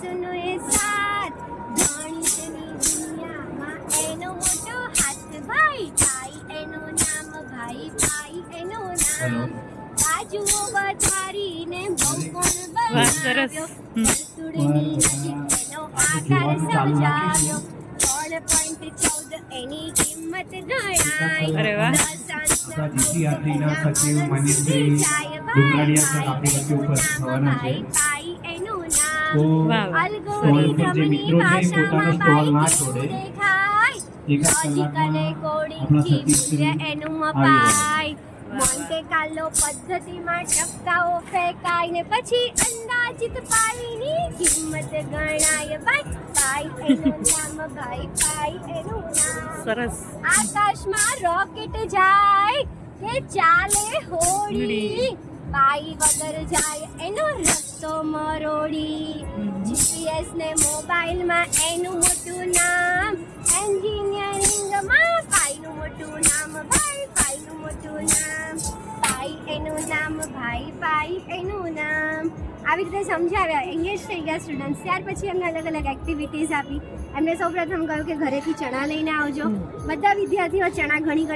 માણસનો એ સાથ, ગણિતની દુનિયામાં એનો મોટો હાથ. ભાઈ ભાઈ એનું નામ, ભાઈ ભાઈ એનું નામ. બાજુઓ વધારીને બહુકોણ બનાવ્યો, વર્તુળની નજીક એનો આકાર સમજાવ્યો. 3.14 એની કિંમત ગણાય. અરે વાહ. જીસીઆરટીના સચિવ મનીષભાઈ ડુંગરાળિયા સર આપણી વચ્ચે ઉપસ્થિત થવાના છે. તો સ્ટોલ ઉપર જે મિત્રો છે પોતાનો સ્ટોલ ના છોડે. એક જ કલાકમાં આપણા સતીશશ્રી આવી મોન્ટે કાર્લો પદ્ધતિમાં ટપકાઓ ફેંકાય ને પછી અંદાજિત પાણીની કિંમત ગણાય. ભાઈ એનું નામ, ભાઈ એનું નામ. સરસ. આકાશમાં રોકેટ જાય કે ચાલે હોડી, પાઈ વગર જાય એનો રસ્તો મરોડી. જીપીએસ ને મોબાઈલમાં એનું મોટું નામ, એન્જિનિયરિંગમાં પાઈનું મોટું નામ. ભાઈ પાઈનું મોટું નામ, પાઈ એનું નામ, ભાઈ એનું નામ. આવી રીતે સમજાવ્યા, એંગેજ થઈ ગયા સ્ટુડન્ટ્સ. ત્યાર પછી એમને અલગ અલગ એક્ટિવિટીઝ આપી. એમને સૌપ્રથમ કહ્યું કે ઘરેથી ચણા લઈને આવજો. બધા વિદ્યાર્થીઓ ચણા ગણીને